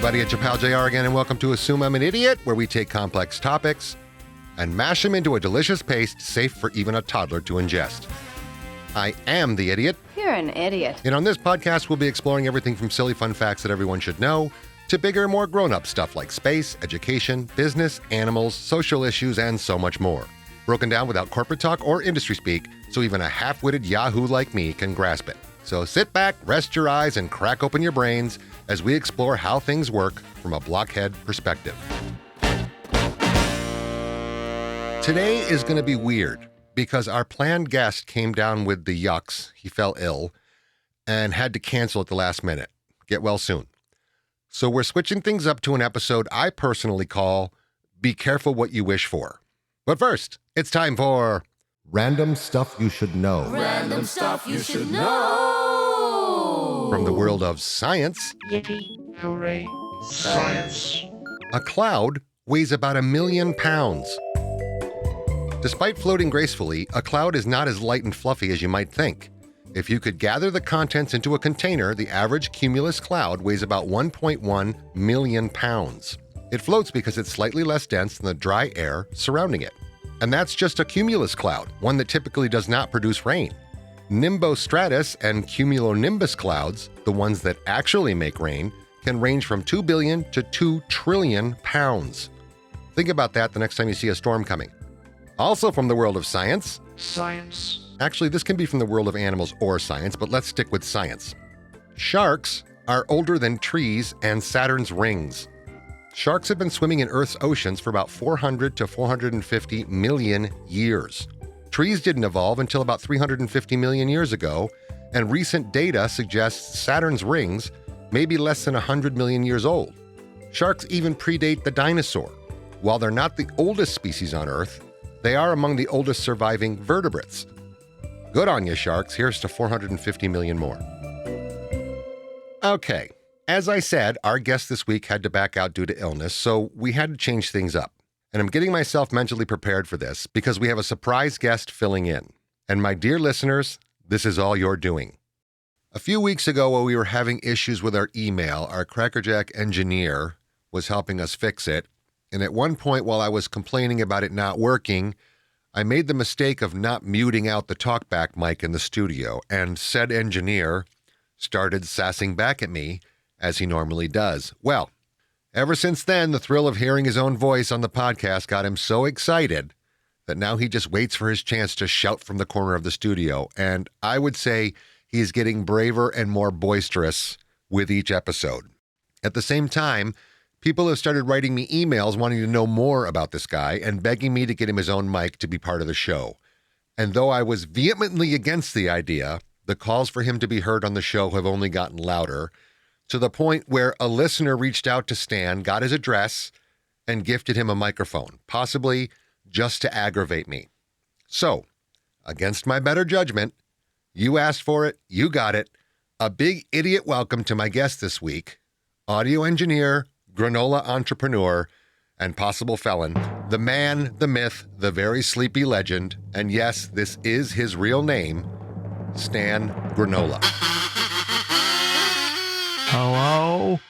everybody. It's your pal JR again, and welcome to Assume I'm an Idiot, where we take complex topics and mash them into a delicious paste safe for even a toddler to ingest. I am the idiot. You're an idiot. And on this podcast, we'll be exploring everything from silly fun facts that everyone should know to bigger, more grown-up stuff like space, education, business, animals, social issues, and so much more. Broken down without corporate talk or industry speak, so even a half-witted yahoo like me can grasp it. So sit back, rest your eyes, and crack open your brains as we explore how things work from a blockhead perspective. Today is going to be weird because our planned guest came down with the yucks. He fell ill and had to cancel at the last minute. Get well soon. So we're switching things up to an episode I personally call Be Careful What You Wish For. But first, it's time for Random Stuff You Should Know. Random stuff you should know. From the world of science. Yippee, hooray, science. A cloud weighs about 1 million pounds. Despite floating gracefully, a cloud is not as light and fluffy as you might think. If you could gather the contents into a container, the average cumulus cloud weighs about 1.1 million pounds. It floats because it's slightly less dense than the dry air surrounding it. And that's just a cumulus cloud, one that typically does not produce rain. Nimbostratus and cumulonimbus clouds, the ones that actually make rain, can range from 2 billion to 2 trillion pounds. Think about that the next time you see a storm coming. Also from the world of science. Science. Actually, this can be from the world of animals or science, but let's stick with science. Sharks are older than trees and Saturn's rings. Sharks have been swimming in Earth's oceans for about 400 to 450 million years. Trees didn't evolve until about 350 million years ago, and recent data suggests Saturn's rings may be less than 100 million years old. Sharks even predate the dinosaur. While they're not the oldest species on Earth, they are among the oldest surviving vertebrates. Good on you, sharks. Here's to 450 million more. Okay, as I said, our guest this week had to back out due to illness, so we had to change things up. And I'm getting myself mentally prepared for this because we have a surprise guest filling in. And my dear listeners, this is all you're doing. A few weeks ago, while we were having issues with our email, our crackerjack engineer was helping us fix it. And at one point, while I was complaining about it not working, I made the mistake of not muting out the talkback mic in the studio, and said engineer started sassing back at me, as he normally does. Well, ever since then, the thrill of hearing his own voice on the podcast got him so excited that now he just waits for his chance to shout from the corner of the studio. And I would say he is getting braver and more boisterous with each episode. At the same time, people have started writing me emails wanting to know more about this guy and begging me to get him his own mic to be part of the show. And though I was vehemently against the idea, the calls for him to be heard on the show have only gotten louder, to the point where a listener reached out to Stan, got his address, and gifted him a microphone, possibly just to aggravate me. So, against my better judgment, you asked for it, you got it. A big idiot welcome to my guest this week, audio engineer, granola entrepreneur, and possible felon, the man, the myth, the very sleepy legend, and yes, this is his real name, Stan Granola. Hello?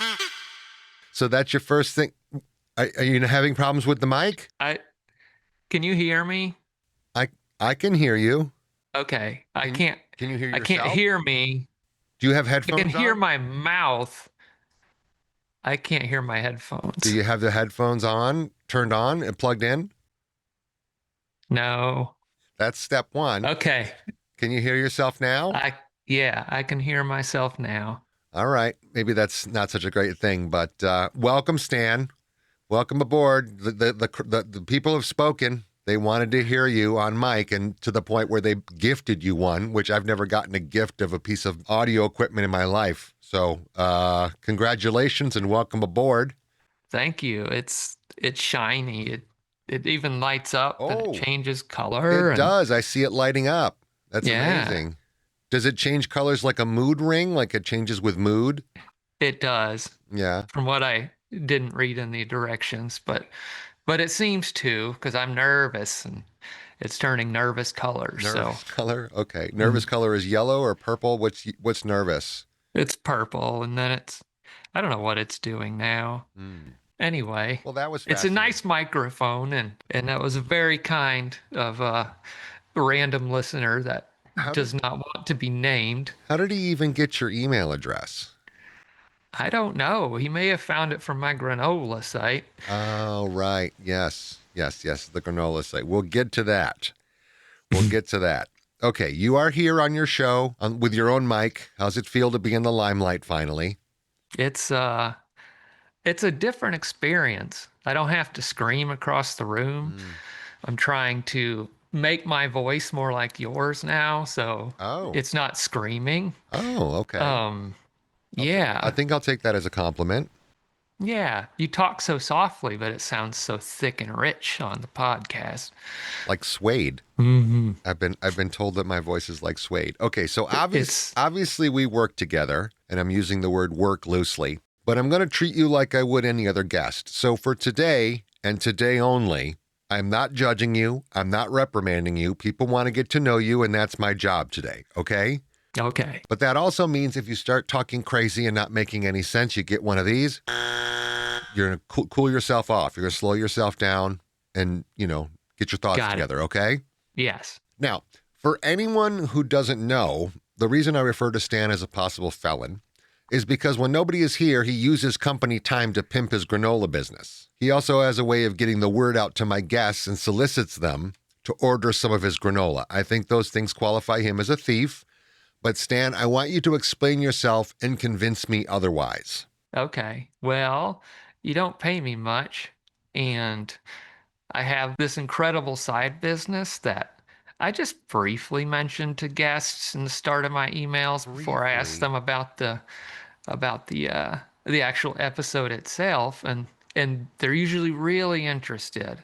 So that's your first thing. Are you having problems with the mic? Can you hear me? I can hear you. Okay. Can you hear yourself? I can't hear me. Do you have headphones I can hear on? my mouth. I can't hear my headphones. Do you have the headphones on, turned on, and plugged in? No. That's step one. Okay. Can you hear yourself now? I can hear myself now. All right. Maybe that's not such a great thing, but welcome, Stan. Welcome aboard. The people have spoken. They wanted to hear you on mic, and to the point where they gifted you one, which I've never gotten a gift of a piece of audio equipment in my life. So congratulations and welcome aboard. Thank you. It's shiny. It even lights up and it changes color. It does. I see it lighting up. That's Yeah. amazing. Does it change colors like a mood ring? Like it changes with mood? It does. Yeah. From what I didn't read in the directions, but it seems to, because I'm nervous and it's turning nervous colors. Nervous color? Okay. Nervous color is yellow or purple? What's nervous? It's purple, and then I don't know what it's doing now. Hmm. Anyway, Well, that was it's a fascinating. nice microphone, and that was very kind of a random listener that How does did not want to be named. how did he even get your email address? I don't know. He may have found it from my granola site. Oh, right. Yes. Yes, yes, the granola site. We'll get to that. We'll get to that. Okay, you are here on your show with your own mic. How's it feel to be in the limelight finally? It's uh it's a different experience. I don't have to scream across the room. Mm. I'm trying to make my voice more like yours now, so Oh. it's not screaming. Oh, okay. Um, I yeah. think I'll take that as a compliment. Yeah. You talk so softly, but it sounds so thick and rich on the podcast. Like suede. Mm-hmm. I've been told that my voice is like suede. Okay, so It's obviously we work together, and I'm using the word work loosely, but I'm going to treat you like I would any other guest. So for today and today only, I'm not judging you. I'm not reprimanding you. People want to get to know you, and that's my job today. Okay? okay. But that also means if you start talking crazy and not making any sense, you get one of these. You're going to cool yourself off. You're going to slow yourself down and, get your thoughts Got it. together, okay? Yes. Now, for anyone who doesn't know, the reason I refer to Stan as a possible felon is because when nobody is here, he uses company time to pimp his granola business. He also has a way of getting the word out to my guests and solicits them to order some of his granola. I think those things qualify him as a thief. But Stan, I want you to explain yourself and convince me otherwise. Okay. Well, you don't pay me much, and I have this incredible side business that I just briefly mentioned to guests in the start of my emails before I asked Briefly. them about the actual episode itself, and they're usually really interested.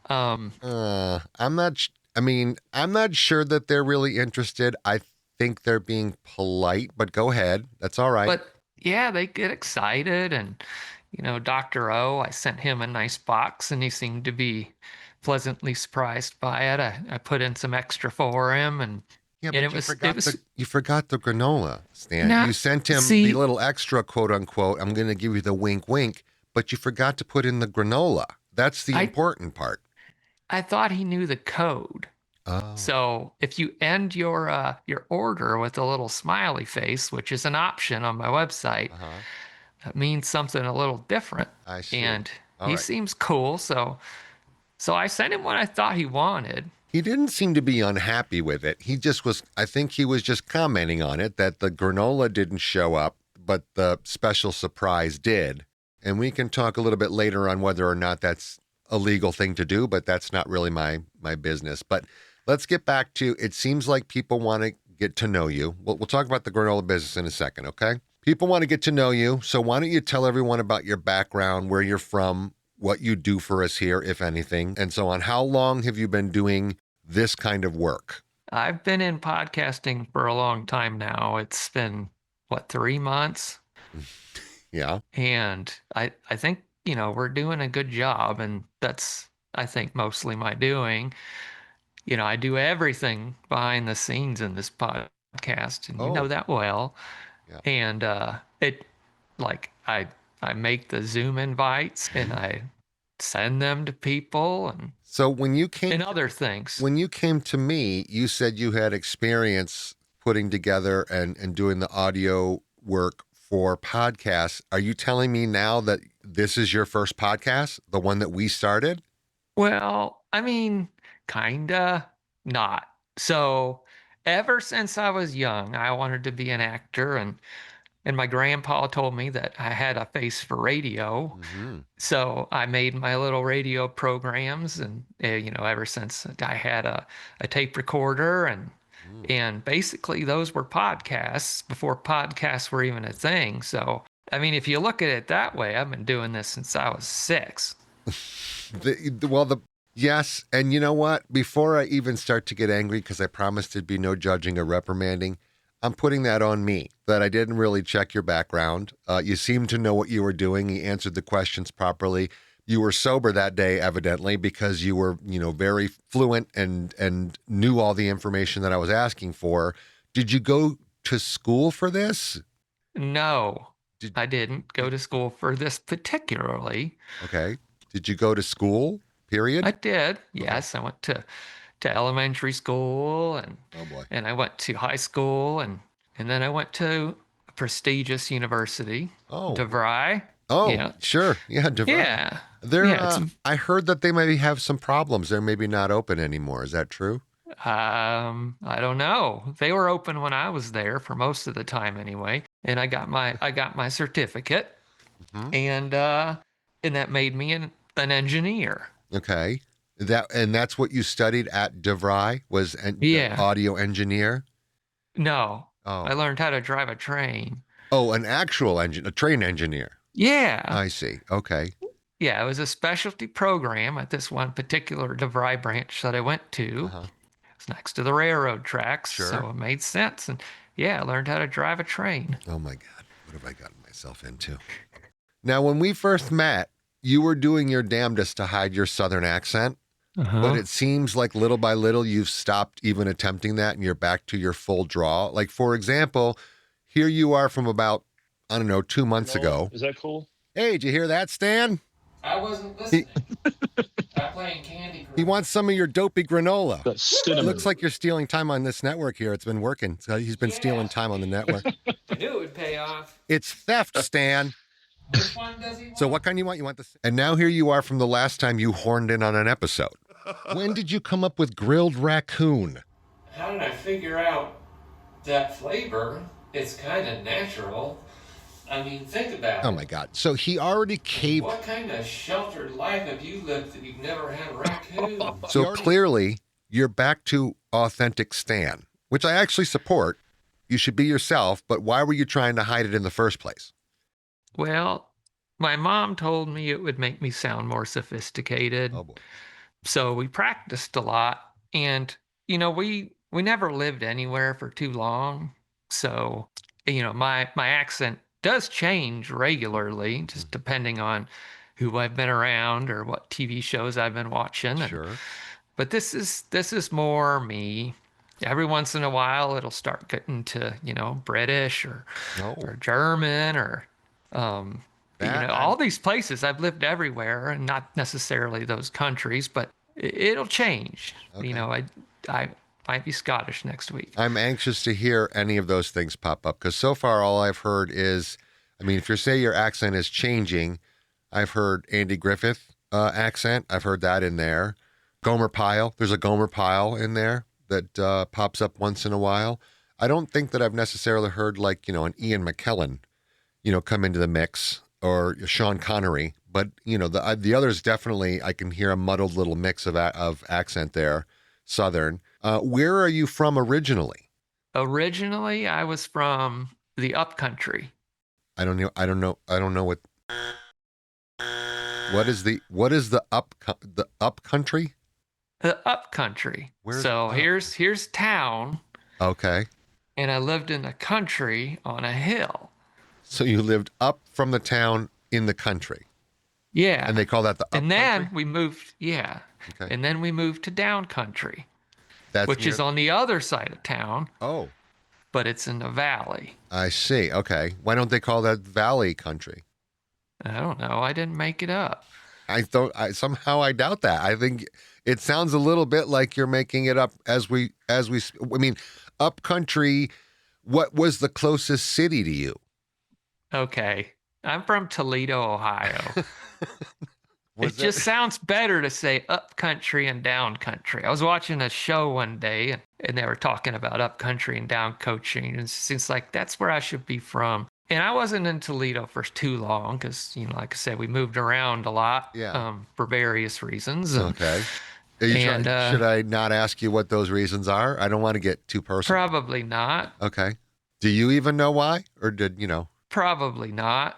Um, I'm not sure that they're really interested. I think they're being polite, but go ahead. That's all right. but yeah, they get excited, and Dr. O, I sent him a nice box, and he seemed to be pleasantly surprised by it. I put in some extra for him, and Yeah, and but you forgot the granola, Stan. You not sent him the see. little extra quote unquote. I'm going to give you the wink wink, but you forgot to put in the granola. That's the I important part. I thought he knew the code. Oh. So if you end your order with a little smiley face, which is an option on my website, Uh-huh. that means something a little different. I see. And All he right. seems cool, so I sent him what I thought he wanted. He didn't seem to be unhappy with it. He just was, I think he was just commenting on it that the granola didn't show up, but the special surprise did. And we can talk a little bit later on whether or not that's a legal thing to do, but that's not really my business. But let's get back to it seems like people want to get to know you. We'll talk about the granola business in a second, okay? People want to get to know you. So why don't you tell everyone about your background, where you're from, what you do for us here, if anything, and so on. How long have you been doing this kind of work? I've been in podcasting for a long time now. It's been, what, 3 months? Yeah. And I think, we're doing a good job, and that's, I think, mostly my doing. I do everything behind the scenes in this podcast, and you know Oh, that well. yeah. And it like I make the Zoom invites and I send them to people So when you came and other things. when you came to me, you said you had experience putting together and doing the audio work for podcasts. Are you telling me now that this is your first podcast, the one that we started? Well, I mean, kinda not. So ever since I was young, I wanted to be an actor, and my grandpa told me that I had a face for radio. Mm-hmm. So I made my little radio programs, and ever since I had a tape recorder, and basically those were podcasts before podcasts were even a thing. So I mean, if you look at it that way, I've been doing this since I was 6. Yes, and you know what? Before I even start to get angry, because I promised there'd be no judging or reprimanding, I'm putting that on me, that I didn't really check your background. You seemed to know what you were doing. You answered the questions properly. You were sober that day, evidently, because you were, very fluent and knew all the information that I was asking for. Did you go to school for this? No, I didn't go did to school for this particularly. okay. Did you go to school? I Period. did. Okay. Yes, I went to elementary school Oh boy. and I went to high school and then I went to a prestigious university, Oh. DeVry. Oh, Yeah. sure. Yeah, DeVry. Yeah. They're Yeah, it's I heard that they maybe have some problems. They're maybe not open anymore. Is that true? I don't know. They were open when I was there for most of the time anyway, and I got my certificate Hmm. and that made me an engineer. Okay. That's what you studied at DeVry was the Yeah. audio engineer. No. I Oh. learned how to drive a train. Oh, an actual engine, a train engineer. Yeah. I see. Okay. Yeah, it was a specialty program at this one particular DeVry branch that I went to. Uh-huh. It's next to the railroad tracks, Sure. so it made sense. And yeah, I learned how to drive a train. Oh my God. What have I gotten myself into? Now, when we first met, you were doing your damnedest to hide your southern accent, but Uh-huh. it seems like little by little you've stopped even attempting that and you're back to your full draw. Like, for example, here you are from about, I don't know, 2 months Granola. ago. Is that cool? Hey, did you hear that, Stan? I wasn't He, listening. I'm playing Candy he wants some of your dopey granola. That cinnamon. Looks like you're stealing time on this network here. It's been working. So he's been stealing time on the network. I knew it would pay off. It's theft, Stan. Which one does he want? So what kind you want? You want this? And now here you are from the last time you horned in on an episode. When did you come up with grilled raccoon? How did I figure out that flavor? It's kind of natural. I mean, think about Oh it. my God. So he already caved. What kind of sheltered life have you lived that you've never had a raccoon? So clearly you're back to authentic Stan, which I actually support. You should be yourself, but why were you trying to hide it in the first place? Well, my mom told me it would make me sound more sophisticated. Oh boy. So we practiced a lot and we never lived anywhere for too long. So, my accent does change regularly just depending on who I've been around or what TV shows I've been watching. Sure. But this is more me. Every once in a while it'll start getting to, British No. or German or all these places. I've lived everywhere and not necessarily those countries, but it'll change. Okay. I might be Scottish next week. I'm anxious to hear any of those things pop up because so far all I've heard is, I mean, if you say your accent is changing, I've heard Andy Griffith accent. I've heard that in there. Gomer Pyle. There's a Gomer Pyle in there that pops up once in a while. I don't think that I've necessarily heard like, an Ian McKellen, come into the mix or Sean Connery. But, the others definitely, I can hear a muddled little mix of accent there, Southern. Where are you from originally? Originally, I was from the upcountry. I don't know. I don't know what is the up country? The upcountry. Where's So up? here's town, Okay. and I lived in the country on a hill. So you lived up from the town in the country. Yeah. And they call that the up And then country? we moved, yeah. Okay. And then we moved to down country, That's which is near- on the other side of town, Oh, but it's in the valley. I see. Okay. Why don't they call that valley country? I don't know. I didn't make it up. I doubt that. I think it sounds a little bit like you're making it up I mean, up country, what was the closest city to you? Okay. I'm from Toledo, Ohio. Was It just sounds better to say up country and down country. I was watching a show one day and they were talking about up country and down country. And it seems like that's where I should be from. And I wasn't in Toledo for too long because, like I said, we moved around a lot Yeah. for various reasons. Okay. Should I not ask you what those reasons are? I don't want to get too personal. Probably not. Okay. Do you even know why? Or did, Probably not.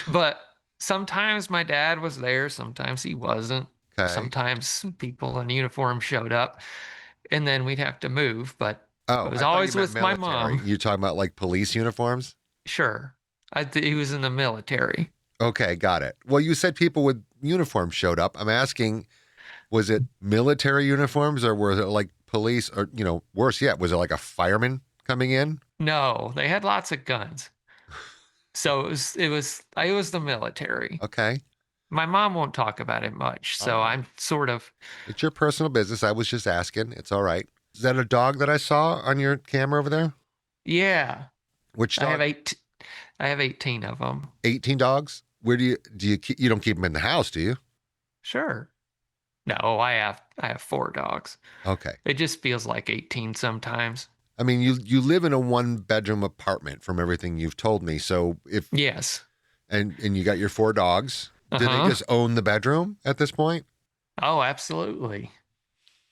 But sometimes my dad was there. Sometimes he wasn't. Okay. Sometimes people in uniform showed up and then we'd have to move. But Oh, it was I thought always you meant with my military. mom. You talking about like police uniforms? Sure. He was in the military. Okay, got it. Well, you said people with uniforms showed up. I'm asking, was it military uniforms or was it like police or, worse yet, was it like a fireman coming in? No, they had lots of guns. So it was the military. Okay. My mom won't talk about it much, All so right. I'm sort of, It's your personal business. I was just asking. It's all right. Is that a dog that I saw on your camera over there? yeah. Which I have dog? eight. I have 18 of them. 18 dogs? Where do you keep, you don't keep them in the house, do you? Sure. No, I have 4 dogs. Okay. It just feels like 18 sometimes. I mean, you live in a one bedroom apartment from everything you've told me. So if Yes. and you got your 4 dogs, do they Uh-huh. just own the bedroom at this point? Oh, absolutely.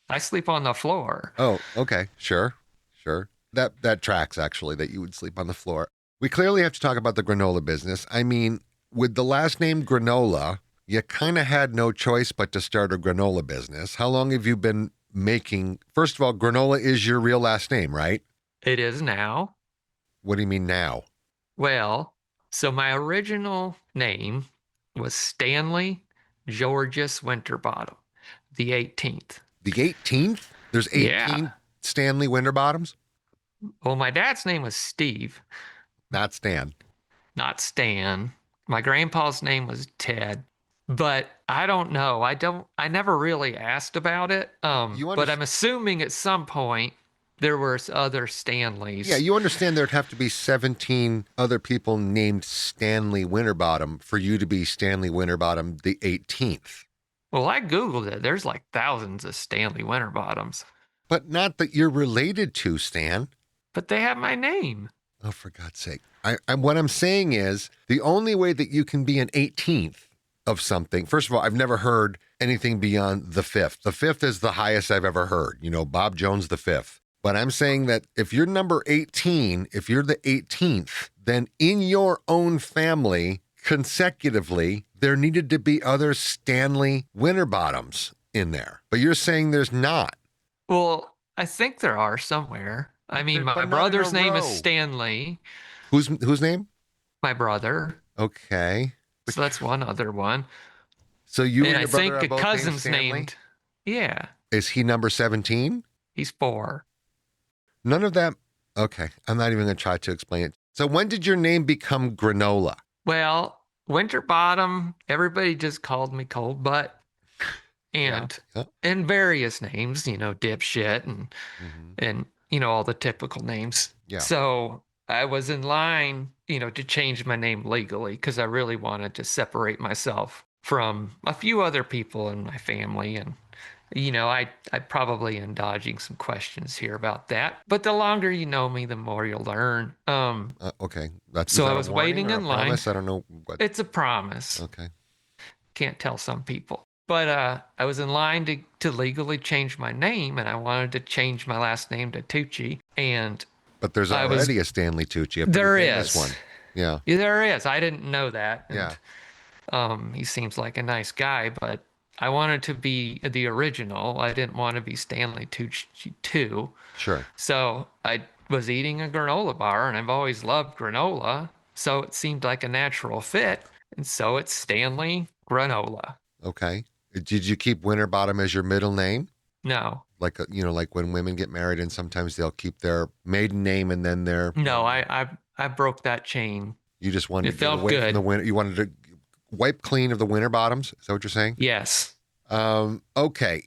I sleep on the floor. Oh, okay. Sure. Sure. That tracks actually that you would sleep on the floor. We clearly have to talk about the granola business. I mean, with the last name Granola, you kind of had no choice but to start a granola business. How long have you been making? First of all, Granola is your real last name, right? It is now. What do you mean now? Well, so my original name was Stanley Georgius Winterbottom, the 18th. The 18th? There's Yeah. 18 Stanley Winterbottoms? Well, my dad's name was Steve, Not Stan. not Stan. My grandpa's name was Ted. But I don't know. I never really asked about it. You But understand? I'm assuming at some point there were other Yeah, Stanleys. you understand there'd have to be 17 other people named Stanley Winterbottom for you to be Stanley Winterbottom the 18th. Well, I Googled it. There's like thousands of Stanley Winterbottoms. But not that you're related to Stan. But they have my name. Oh, for God's sake. What I'm saying is the only way that you can be an 18th of something, first of all, I've never heard anything beyond the fifth. The fifth is the highest I've ever heard. You know, Bob Jones, the fifth. But I'm saying that if you're number 18, if you're the 18th, then in your own family, consecutively, there needed to be other Stanley Winterbottoms in there. But you're saying there's not. Well, I think there are somewhere. I mean, But my not in a brother's name is row. Stanley, Whose name? my brother. Okay. So that's one other one. So you And and I your brother think are a both named cousin's Stanley? named. Yeah, Is he number 17? he's 4. None of that. Okay. I'm not even going to try to explain it. So when did your name become Granola? Well, Winterbottom, everybody just called me Cold Butt. And Yeah. and various names, dipshit and Mhm. and all the typical names. Yeah. So I was in line, to change my name legally because I really wanted to separate myself from a few other people in my family. And, I probably am dodging some questions here about that. But the longer you know me, the more you'll learn. Okay. Is So I that a was warning waiting or a in line. promise? I don't know what. It's a promise. Okay. Can't tell some people. But I was in line to legally change my name, and I wanted to change my last name to Tucci. And But there's I was already a Stanley Tucci, a pretty there famous is. one. Yeah. Yeah, there is. I didn't know that. And, Yeah. he seems like a nice guy, but I wanted to be the original. I didn't want to be Stanley Tucci too. Sure. So I was eating a granola bar, and I've always loved granola. So it seemed like a natural fit. And so it's Stanley Granola. Okay. Did you keep Winterbottom as your middle name? No, Like, like when women get married and sometimes they'll keep their maiden name and then their. no, I broke that chain. You just wanted It to get felt away from good. the winter. You wanted to wipe clean of the Winterbottoms. Is that what you're saying? Yes. Okay.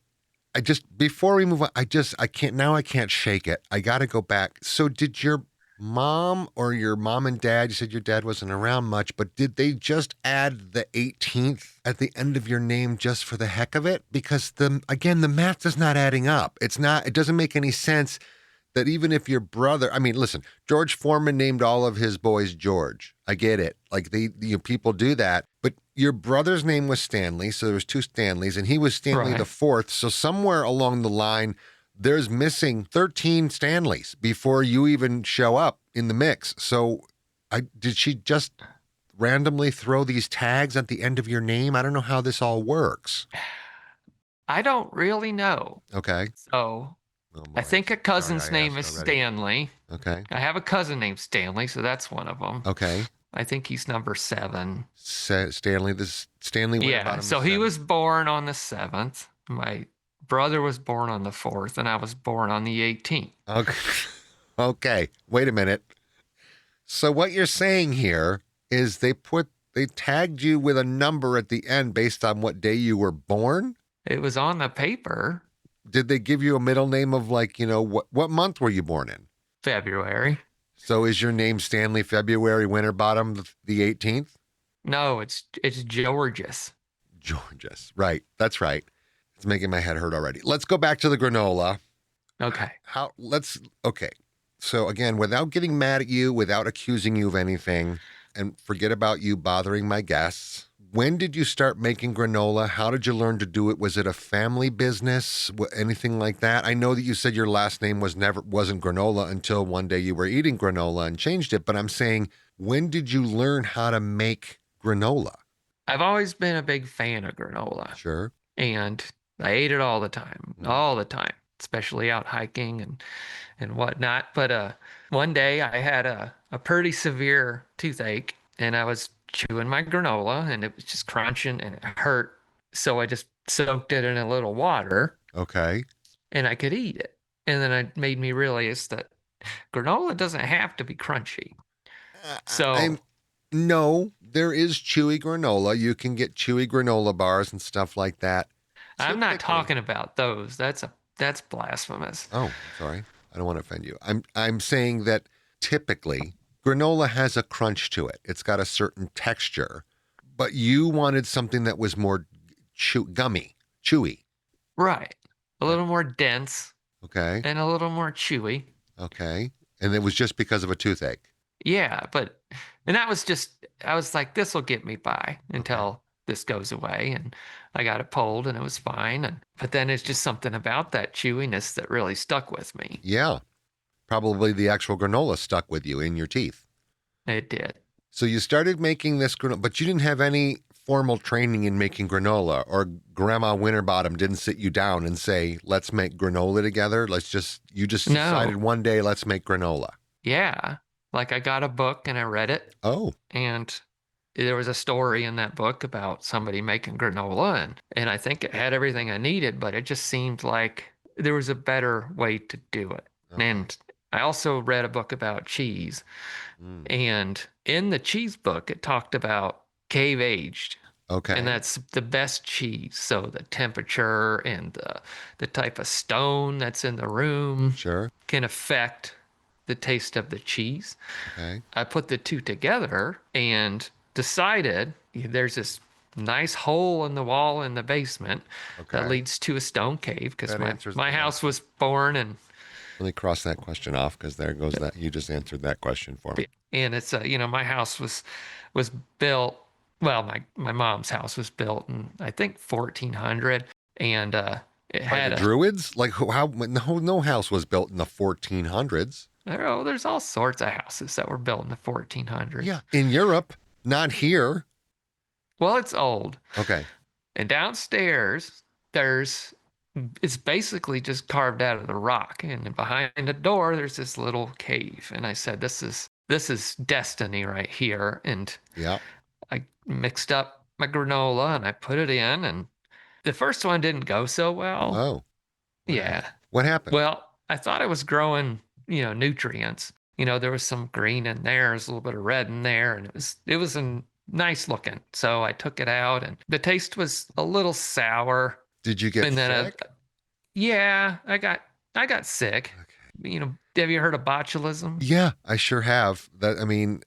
Before we move on, I can't shake it. I got to go back. So did your mom or your mom and dad, you said your dad wasn't around much, but did they just add the 18th at the end of your name just for the heck of it? Because the math is not adding up. It doesn't make any sense that even if your brother, I mean, listen, George Foreman named all of his boys George. I get it. Like people do that, but your brother's name was Stanley. So there was 2 Stanleys and he was Stanley Right. the 4th. So somewhere along the line, there's missing 13 Stanleys before you even show up in the mix. So did she just randomly throw these tags at the end of your name? I don't know how this all works. I don't really know. Okay. So Oh, I boy. think a cousin's Sorry I name is asked already. Stanley. Okay. I have a cousin named Stanley, so that's one of them. Okay. I think he's number 7. Stanley Yeah, Winterbottom so is he 7. was born on the 7th. My brother was born on the 4th, and I was born on the 18th. Okay. Okay. Wait a minute. So what you're saying here is they tagged you with a number at the end based on what day you were born. It was on the paper. Did they give you a middle name of like, what month were you born in? February. So is your name Stanley February Winterbottom the 18th? No, it's Georges. Georges. Right. That's right. It's making my head hurt already. Let's go back to the granola. Okay. Okay. So again, without getting mad at you, without accusing you of anything, and forget about you bothering my guests, when did you start making granola? How did you learn to do it? Was it a family business? Anything like that? I know that you said your last name wasn't granola until one day you were eating granola and changed it, but I'm saying, when did you learn how to make granola? I've always been a big fan of granola. Sure. And I ate it all the time, especially out hiking and whatnot. But one day I had a pretty severe toothache, and I was chewing my granola, and it was just crunching, and it hurt. So I just soaked it in a little water, Okay. and I could eat it. And then it made me realize that granola doesn't have to be crunchy. So No, there is chewy granola. You can get chewy granola bars and stuff like that. I'm not Typically- talking about those. That's blasphemous. Oh, sorry. I don't want to offend you. I'm saying that typically granola has a crunch to it. It's got a certain texture, but you wanted something that was more gummy, chewy. Right. A little more dense Okay. and a little more chewy. Okay. And it was just because of a toothache. Yeah, and that was just, I was like, this will get me by until this goes away. And I got it pulled and it was fine. But then it's just something about that chewiness that really stuck with me. Yeah. Probably the actual granola stuck with you in your teeth. It did. So you started making this granola, but you didn't have any formal training in making granola, or Grandma Winterbottom didn't sit you down and say, let's make granola together. You just No. decided one day, let's make granola. Yeah. Like I got a book and I read it. Oh, And there was a story in that book about somebody making granola, and I think it had everything I needed, but it just seemed like there was a better way to do it. okay. And I also read a book about cheese, and in the cheese book, it talked about cave aged. Okay. And that's the best cheese. So the temperature and the type of stone that's in the room Sure. can affect the taste of the cheese. Okay. I put the two together and decided there's this nice hole in the wall in the basement that Okay. leads to a stone cave, because That answers my the house was born and Let me cross that question off, because there goes that. You just answered that question for me. it's my house was built, well, my mom's house was built in I think 1400, and it By had the Druids? Like how? No house was built in the 1400s. there's all sorts of houses that were built in the 1400s. Yeah. In Europe, not here. Well, it's old. Okay. And downstairs, it's basically just carved out of the rock. And behind the door, there's this little cave. And I said, this is destiny right here. And Yeah. I mixed up my granola and I put it in. And the first one didn't go so well. Oh. Yeah. What happened? Well, I thought it was growing, nutrients. There was some green in there, there's a little bit of red in there, and it was nice looking. So I took it out, and the taste was a little sour. Did you get And then sick? yeah, I got sick. Okay. Have you heard of botulism? Yeah, I sure have. Let me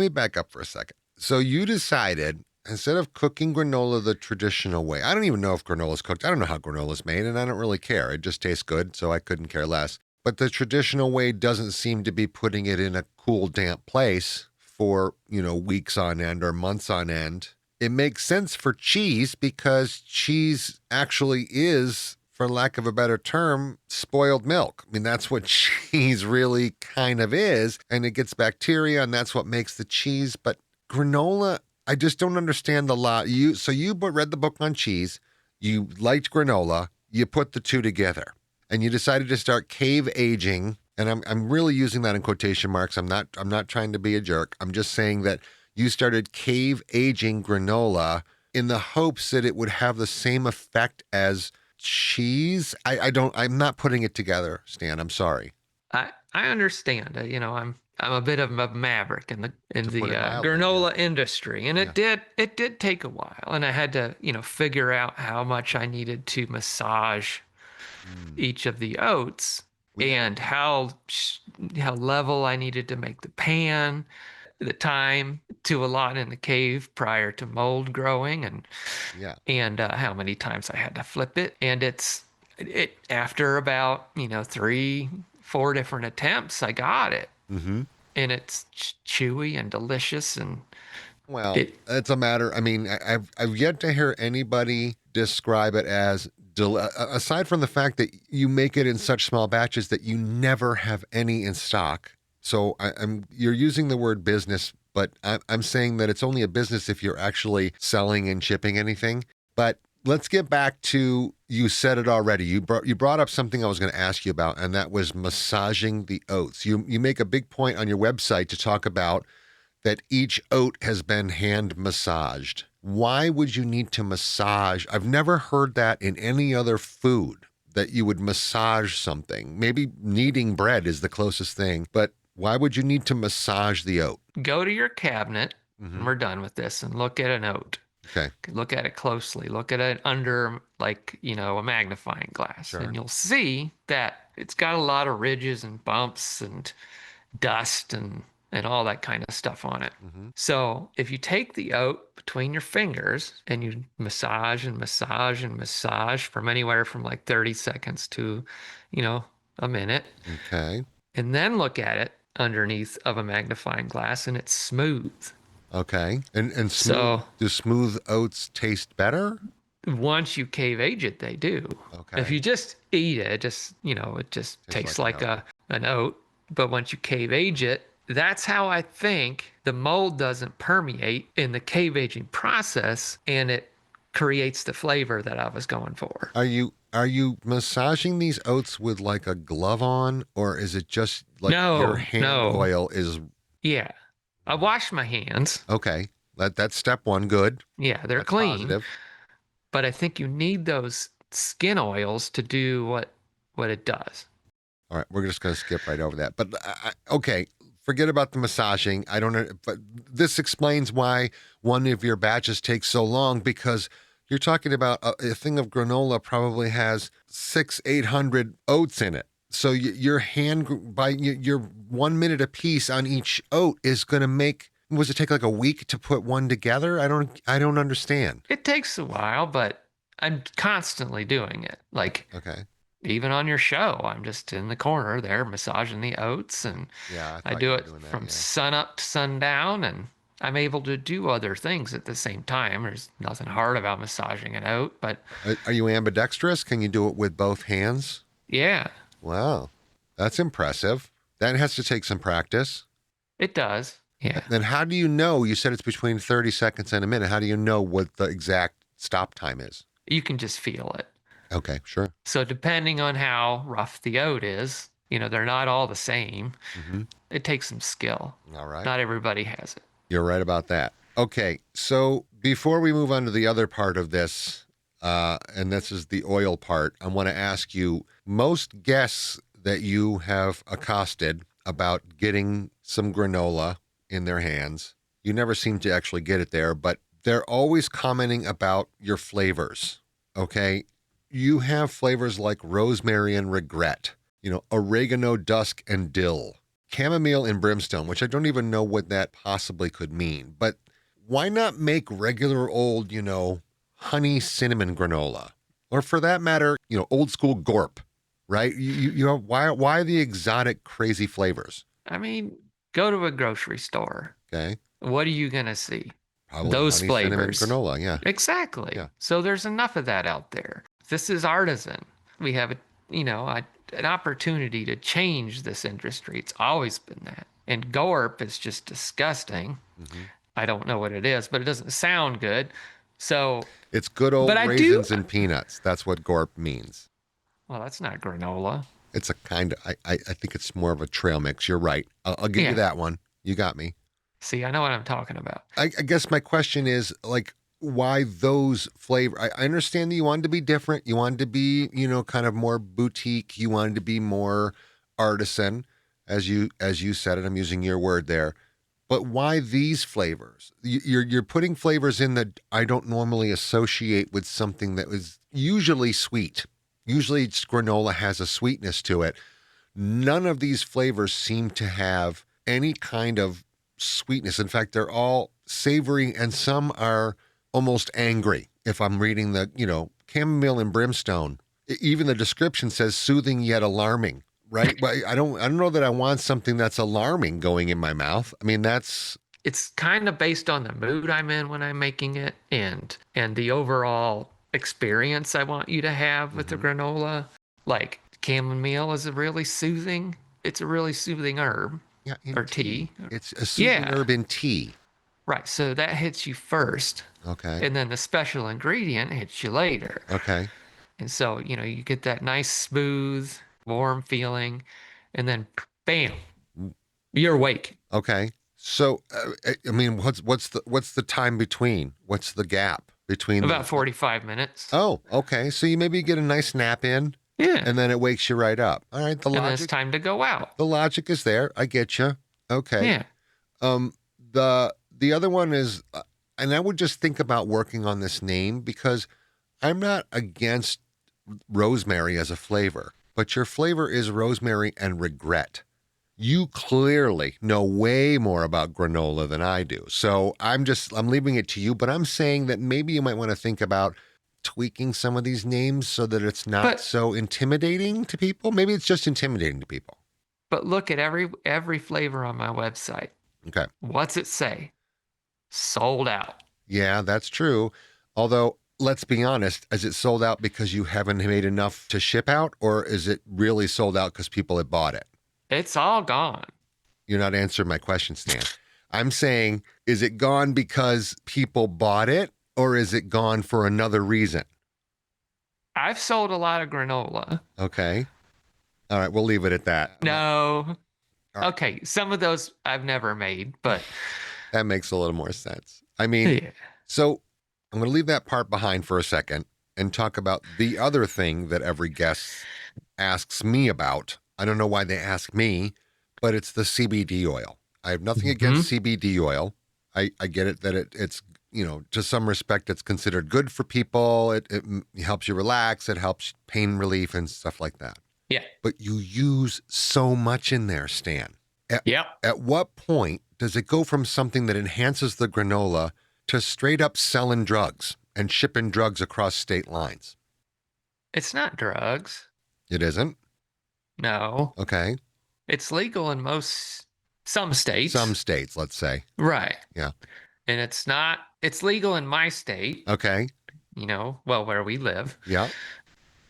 back up for a second. So you decided, instead of cooking granola the traditional way, I don't even know if granola's cooked. I don't know how granola's made, and I don't really care. It just tastes good, so I couldn't care less. But the traditional way doesn't seem to be putting it in a cool, damp place for, weeks on end or months on end. It makes sense for cheese, because cheese actually is, for lack of a better term, spoiled milk. I mean, that's what cheese really kind of is. And it gets bacteria, and that's what makes the cheese. But granola, I just don't understand the lot. So you read the book on cheese, you liked granola, you put the two together, and you decided to start cave aging. And I'm really using that in quotation marks. I'm not trying to be a jerk. I'm just saying that you started cave aging granola in the hopes that it would have the same effect as cheese. I'm not putting it together, Stan. I'm sorry. I understand. I'm a bit of a maverick in the To put it mildly, yeah. granola industry, and Yeah. it did take a while, and I had to figure out how much I needed to massage Mm. each of the oats We have, and how level I needed to make the pan, the time to allot in the cave prior to mold growing, yeah. and how many times I had to flip it. And it after about 3, 4 different attempts, I got it, Mm-hmm. and it's chewy and delicious, and Well, it it's a matter. I mean, I've yet to hear anybody describe it as aside from the fact that you make it in such small batches that you never have any in stock. So I'm you're using the word business, but I'm saying that it's only a business if you're actually selling and shipping anything. But let's get back to, you said it already. You brought up something I was going to ask you about, and that was massaging the oats. You make a big point on your website to talk about that each oat has been hand massaged. Why would you need to massage? I've never heard that in any other food, that you would massage something. Maybe kneading bread is the closest thing, but why would you need to massage the oat? go to your cabinet Hmm. and we're done with this and look at an oat. Okay, Look at it closely. Look at it under a magnifying glass, sure. and you'll see that it's got a lot of ridges and bumps and dust and all that kind of stuff on it. Hmm. So if you take the oat between your fingers and you massage and massage and massage from anywhere from like 30 seconds to, a minute, Okay, and then look at it underneath of a magnifying glass and it's smooth. okay. And smooth, So do smooth oats taste better? once you cave age it, they do. If Okay, you just eat it, it just tastes tastes like like an oat. an oat. But once you cave age it, that's how I think the mold doesn't permeate in the cave aging process, and it creates the flavor that I was going for. Are you massaging these oats with like a glove on, or is it just like your No, hand no. oil is Yeah. I wash my hands. okay? That's step one. Good. Yeah, they're That's clean, positive. but I think you need those skin oils to do what it does. All right, we're just going to skip right over that. But okay, forget about the massaging. I don't know, but this explains why one of your batches takes so long, because you're talking about a thing of granola probably has 800 oats in it. So your hand by your 1 minute a piece on each oat is going to make. Was it take like a week to put one together? I don't understand. It takes a while, but I'm constantly doing it. Like Okay. even on your show, I'm just in the corner there massaging the oats, and Yeah, I I thought you do were it doing that. from Yeah. sun up to sundown, and I'm able to do other things at the same time. There's nothing hard about massaging an oat, but Are you ambidextrous? Can you do it with both hands? yeah, Wow, that's impressive. That has to take some practice. it does. Yeah. Then how do you know? You said it's between 30 seconds and a minute. How do you know what the exact stop time is? You can just feel it. Okay, sure. So depending on how rough the oat is, they're not all the same. Hmm. It takes some skill. All right. Not everybody has it. You're right about that. Okay, so before we move on to the other part of this, and this is the oil part, I want to ask you, most guests that you have accosted about getting some granola in their hands, you never seem to actually get it there, but they're always commenting about your flavors. Okay, you have flavors like rosemary and regret, oregano, dusk, and dill, chamomile and brimstone, which I don't even know what that possibly could mean. But why not make regular old, honey cinnamon granola? Or for that matter, old school gorp, right? Why the exotic crazy flavors? I mean, go to a grocery store. Okay. What are you going to see? Probably Those honey cinnamon flavors. granola, yeah. Exactly. Yeah. So there's enough of that out there. This is artisan. We have an opportunity to change this industry. It's always been that. And gorp is just disgusting. Hmm. I don't know what it is, but it doesn't sound good. So, It's good old but I do. raisins and peanuts. That's what gorp means. Well, that's not granola. It's a kind of, I think it's more of a trail mix. You're right. I'll give Yeah. you that one. You got me. See, I know what I'm talking about. I guess my question is like, why those flavor? I understand that you wanted to be different. You wanted to be, kind of more boutique. You wanted to be more artisan. as you said it. I'm using your word there. But why these flavors? You're putting flavors in that I don't normally associate with something that was usually sweet. Usually, granola has a sweetness to it. None of these flavors seem to have any kind of sweetness. In fact, they're all savory, and some are almost angry. If I'm reading the, chamomile and brimstone, even the description says soothing yet alarming. Right? But I don't know that I want something that's alarming going in my mouth. I mean, It's kind of based on the mood I'm in when I'm making it and the overall experience I want you to have with the granola. Like chamomile is it's a really soothing herb yeah, in or tea. It's a soothing Yeah, herb in tea. right. So that hits you first, Okay. and then the special ingredient hits you later. Okay. And so, you get that nice, smooth, warm feeling, and then bam, you're awake. Okay. So, I mean, what's the time between? What's the gap between About 45 minutes. Oh, okay. So you maybe get a nice nap in, Yeah. and then it wakes you right up. All right. And then it's time to go out. The logic is there. I get you. Okay. Yeah. The other one is, and I would just think about working on this name because I'm not against rosemary as a flavor, but your flavor is rosemary and regret. You clearly know way more about granola than I do. So I'm leaving it to you, but I'm saying that maybe you might want to think about tweaking some of these names so that it's not so intimidating to people. Maybe it's just intimidating to people. But look at every flavor on my website. Okay. What's it say? Sold out. Yeah, that's true. Although, let's be honest, is it sold out because you haven't made enough to ship out, or is it really sold out because people have bought it? It's all gone. You're not answering my question, Stan. I'm saying, is it gone because people bought it, or is it gone for another reason? I've sold a lot of granola. Okay. All right, we'll leave it at that. No. All right. Okay, some of those I've never made, but That makes a little more sense. I mean, yeah. So I'm going to leave that part behind for a second and talk about the other thing that every guest asks me about. I don't know why they ask me, but it's the CBD oil. I have nothing against CBD oil. I get it that it's, to some respect, it's considered good for people. It helps you relax. It helps pain relief and stuff like that. Yeah. But you use so much in there, Stan. At what point does it go from something that enhances the granola to straight up selling drugs and shipping drugs across state lines? It's not drugs. It isn't? No. Okay. It's legal in some states. Some states, let's say. Right. Yeah. And it's legal in my state. Okay. Where we live. Yeah.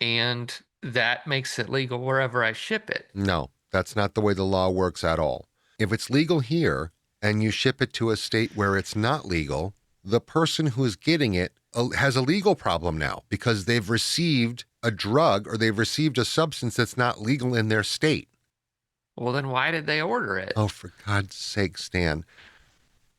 And that makes it legal wherever I ship it. No, that's not the way the law works at all. If it's legal here and you ship it to a state where it's not legal, the person who is getting it has a legal problem now because they've received a drug or they've received a substance that's not legal in their state. Well, then why did they order it? Oh, for God's sake, Stan.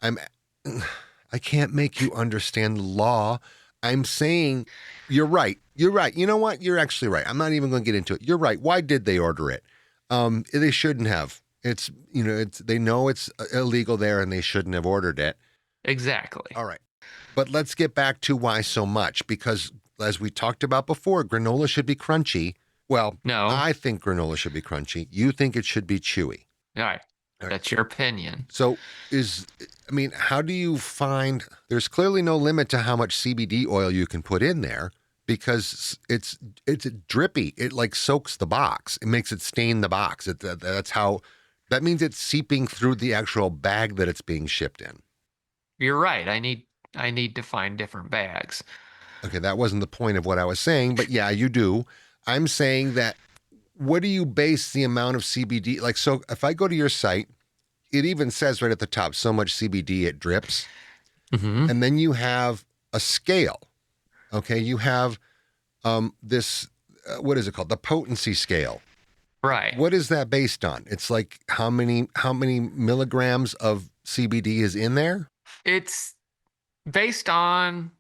I can't make you understand the law. I'm saying you're right. You're right. You know what? You're actually right. I'm not even going to get into it. You're right. Why did they order it? They shouldn't have. They know it's illegal there and they shouldn't have ordered it. Exactly. All right. But let's get back to why so much, because as we talked about before, granola should be crunchy. Well, no, I think granola should be crunchy. You think it should be chewy. All right. That's your opinion. So how do you find, there's clearly no limit to how much CBD oil you can put in there because it's drippy. It like soaks the box. It makes it stain the box. That means it's seeping through the actual bag that it's being shipped in. You're right. I need to find different bags. Okay, that wasn't the point of what I was saying, but yeah, you do. I'm saying that what do you base the amount of CBD? Like, so if I go to your site, it even says right at the top, so much CBD it drips. Mm-hmm. And then you have a scale. Okay, you have this, what is it called? The potency scale. Right. What is that based on? It's like how many milligrams of CBD is in there? It's based on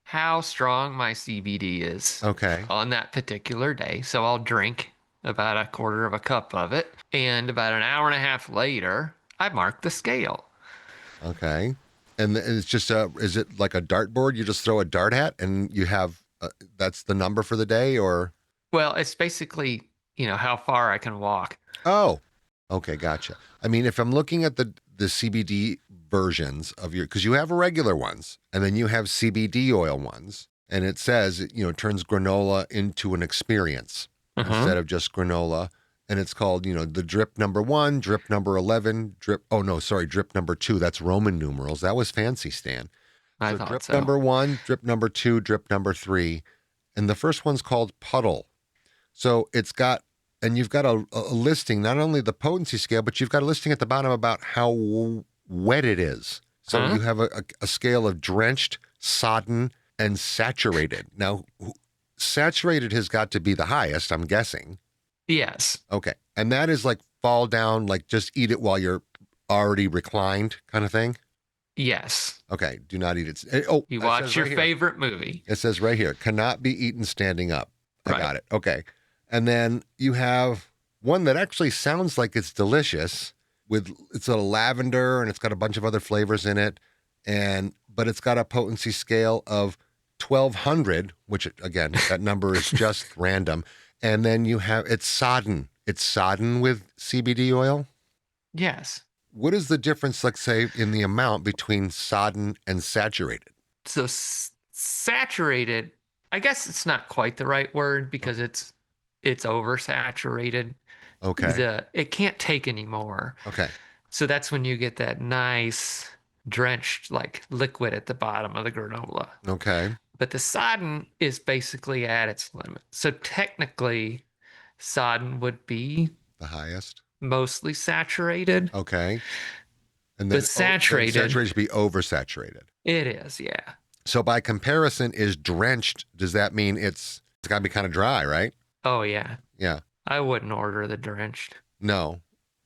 how strong my CBD is. Okay. On that particular day. So I'll drink about a quarter of a cup of it. And about an hour and a half later, I marked the scale. Okay. And it's just is it like a dartboard? You just throw a dart at and you have, that's the number for the day or? Well, it's basically, how far I can walk. Oh, okay. Gotcha. I mean, if I'm looking at the CBD versions of because you have regular ones and then you have CBD oil ones and it says, it turns granola into an experience instead of just granola. And it's called, the drip number 1, drip number 11, drip number 2. That's Roman numerals. That was fancy, Stan. I So thought drip so. number 1, drip number 2, drip number 3. And the first one's called puddle. So it's got, and you've got a listing, not only the potency scale, but you've got a listing at the bottom about how wet it is. So you have a scale of drenched, sodden, and saturated. Now, saturated has got to be the highest, I'm guessing. Yes. Okay. And that is like fall down, like just eat it while you're already reclined kind of thing? Yes. Okay. Do not eat it. You watch your favorite movie. It says right here, cannot be eaten standing up. I Right. got it. Okay. And then you have one that actually sounds like it's delicious it's a lavender and it's got a bunch of other flavors in it. But it's got a potency scale of 1200, which again, that number is just random. And then it's sodden. It's sodden with CBD oil. Yes. What is the difference, let's say, in the amount between sodden and saturated? So saturated, I guess it's not quite the right word because it's oversaturated. Okay. It can't take any more. Okay. So that's when you get that nice drenched like liquid at the bottom of the granola. Okay. But the sodden is basically at its limit. So technically, sodden would be The highest. mostly saturated. Okay. And then But saturated. Saturated should be oversaturated. It is, yeah. So by comparison, is drenched, does that mean it's got to be kind of dry, right? Oh, yeah. Yeah. I wouldn't order the drenched. No.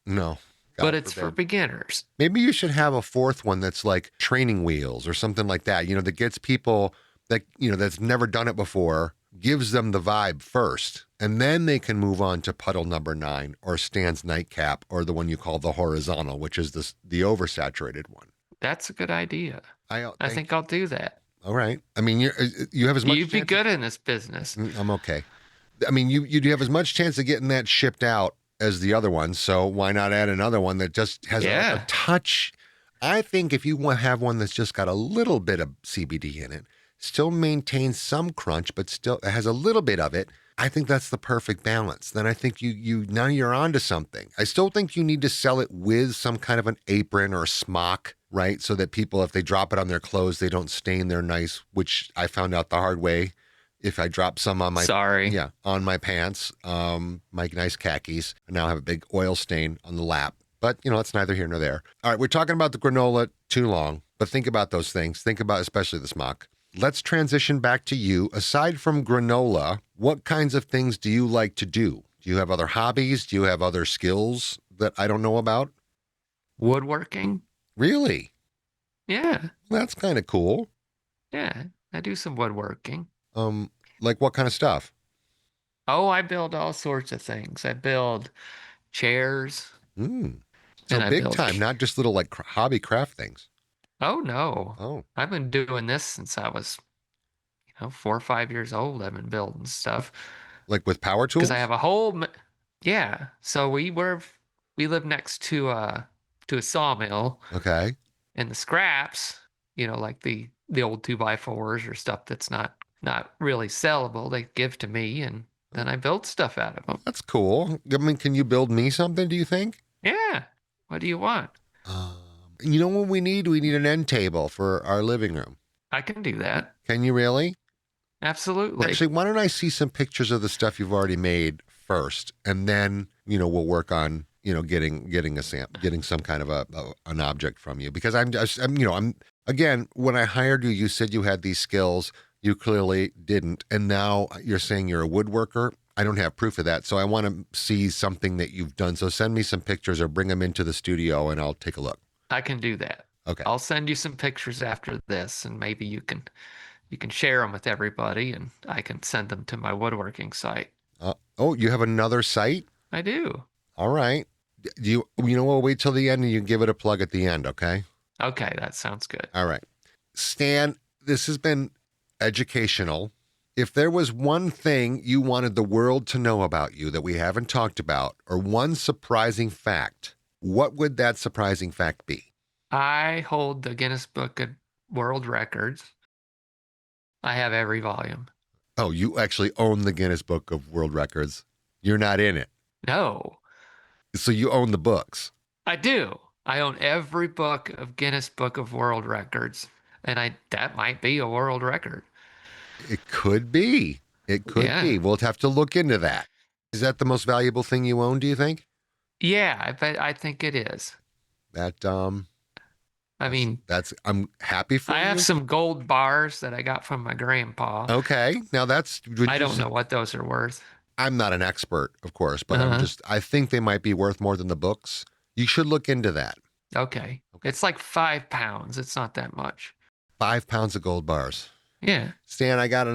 God but it's forbid. for beginners. Maybe you should have a fourth one that's like training wheels or something like that, that gets people that, that's never done it before, gives them the vibe first, and then they can move on to puddle number 9 or Stan's nightcap or the one you call the horizontal, which is the oversaturated one. That's a good idea. I Thank think I'll do that. All right. I mean, you have as much. You'd be good in this business. I'm okay. I mean, you have as much chance of getting that shipped out as the other one. So why not add another one that just has a touch? I think if you want to have one that's just got a little bit of CBD in it, still maintains some crunch, but still has a little bit of it. I think that's the perfect balance. Then I think now you're onto something. I still think you need to sell it with some kind of an apron or a smock, right? So that people, if they drop it on their clothes, they don't stain their nice, which I found out the hard way. If I drop some on my on my pants, my nice khakis, I now have a big oil stain on the lap. But it's neither here nor there. All right, we're talking about the granola too long, but think about those things. Think about especially the smock. Let's transition back to you. Aside from granola, what kinds of things do you like to do? Do you have other hobbies? Do you have other skills that I don't know about? Woodworking. Really? Yeah. That's kind of cool. Yeah, I do some woodworking. Like what kind of stuff? Oh, I build all sorts of things. I build chairs. So big time, not just little like hobby craft things. Oh, no. Oh. I've been doing this since I was, 4 or 5 years old. I've been building stuff. Like with power tools? Because I have a whole, yeah. So we live next to a sawmill. Okay. And the scraps, like the old 2x4s or stuff that's not really sellable, they give to me, and then I build stuff out of them. That's cool. I mean, can you build me something, do you think? Yeah. What do you want? You know what we need? We need an end table for our living room. I can do that. Can you really? Absolutely. Actually, why don't I see some pictures of the stuff you've already made first, and then, we'll work on, getting some kind of an object from you, because I'm again, when I hired you, you said you had these skills. You clearly didn't. And now you're saying you're a woodworker. I don't have proof of that. So I want to see something that you've done. So send me some pictures or bring them into the studio and I'll take a look. I can do that. Okay. I'll send you some pictures after this, and maybe you can share them with everybody, and I can send them to my woodworking site. Oh, you have another site? I do. All right. We'll wait till the end and you give it a plug at the end, okay? Okay, that sounds good. All right. Stan, this has been educational. If there was one thing you wanted the world to know about you that we haven't talked about, or one surprising fact, what would that surprising fact be? I hold the Guinness Book of World Records. I have every volume. Oh, you actually own the Guinness Book of World Records. You're not in it. No, So you own the books. I do. I own every book of Guinness Book of World Records, and that might be a world record. It could be. It could Yeah. be. We'll have to look into that. Is that the most valuable thing you own, do you think? Yeah, I think it is. That I mean, I'm happy for I you. have some gold bars that I got from my grandpa. Okay. Now I don't know what those are worth. I'm not an expert, of course, but Uh-huh. I think they might be worth more than the books. You should look into that. Okay. It's like 5 pounds. It's not that much. 5 pounds of gold bars. Yeah. Stan, I got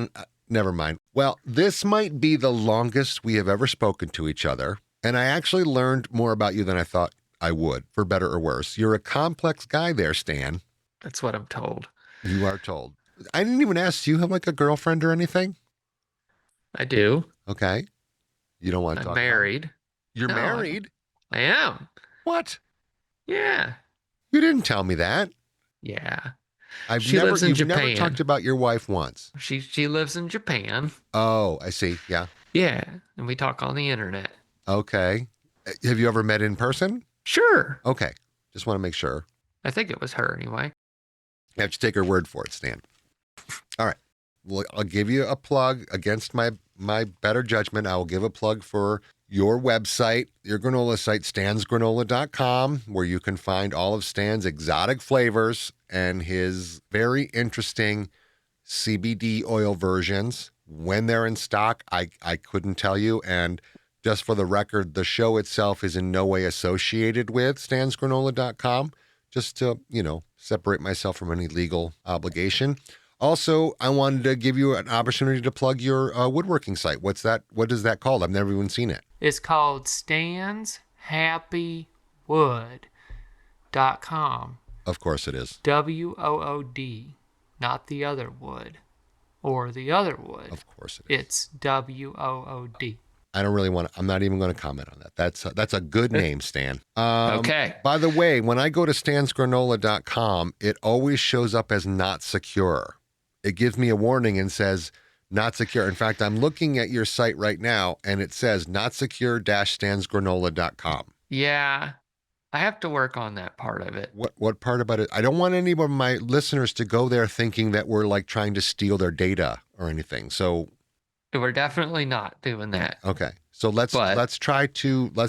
never mind. Well, this might be the longest we have ever spoken to each other. And I actually learned more about you than I thought I would, for better or worse. You're a complex guy there, Stan. That's what I'm told. You are told. I didn't even ask, do you have like a girlfriend or anything? I do. Okay. You don't want to I'm talk about it? married. You're No, married? I am. What? Yeah. You didn't tell me that. Yeah. You've She lives in never Japan. talked about your wife once. She lives in Japan. Oh, I see. Yeah. Yeah. And we talk on the internet. Okay. Have you ever met in person? Sure. Okay. Just want to make sure. I think it was her anyway. You have to take her word for it, Stan. All right. Well, I'll give you a plug against my better judgment. I will give a plug for your website, your granola site, stansgranola.com, where you can find all of Stan's exotic flavors and his very interesting CBD oil versions. When they're in stock, I couldn't tell you. And just for the record, the show itself is in no way associated with stansgranola.com, just to, separate myself from any legal obligation. Also, I wanted to give you an opportunity to plug your woodworking site. What's that? What is that called? I've never even seen it. It's called stanshappywood.com. Of course it is. WOOD, not the other wood or the other wood. Of course it is. It's WOOD. I don't really want to, I'm not even going to comment on that. That's a good name, Stan. Okay. By the way, when I go to stansgranola.com, it always shows up as not secure. It gives me a warning and says not secure. In fact, I'm looking at your site right now and it says not secure-stansgranola.com. Yeah, I have to work on that part of it. What part about it? I don't want any of my listeners to go there thinking that we're like trying to steal their data or anything. So We're definitely not doing that. okay. So let's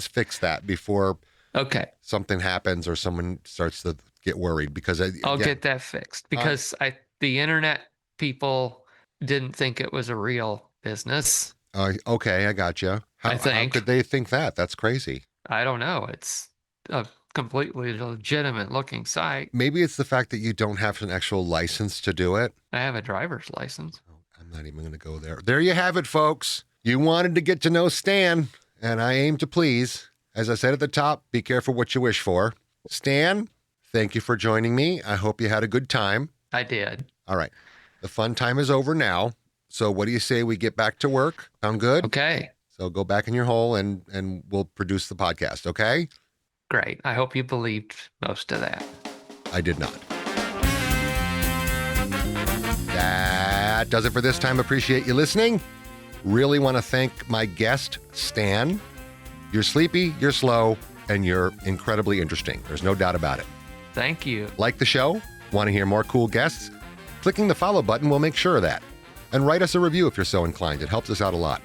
fix that before Okay. something happens or someone starts to get worried because I'll get that fixed because the internet people didn't think it was a real business. Okay, I got you. I How think. could they think that? That's crazy. I don't know. It's a completely legitimate looking site. Maybe it's the fact that you don't have an actual license to do it. I have a driver's license. I'm not even going to go there. There you have it, folks. You wanted to get to know Stan, and I aim to please. As I said at the top, be careful what you wish for. Stan, thank you for joining me. I hope you had a good time. I did. All right. The fun time is over now. So what do you say we get back to work? Sound good? Okay. So go back in your hole and we'll produce the podcast, okay? Great. I hope you believed most of that. I did not. That does it for this time. Appreciate you listening. Really want to thank my guest, Stan. You're sleepy, you're slow, and you're incredibly interesting. There's no doubt about it. Thank you. Like the show? Want to hear more cool guests? Clicking the follow button will make sure of that. And write us a review if you're so inclined. It helps us out a lot.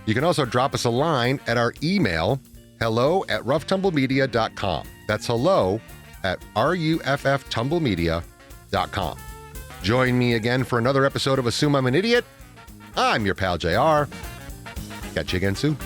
You can also drop us a line at our email, hello@roughtumblemedia.com. That's hello@rufftumblemedia.com. Join me again for another episode of Assume I'm an Idiot. I'm your pal JR. Catch you again soon.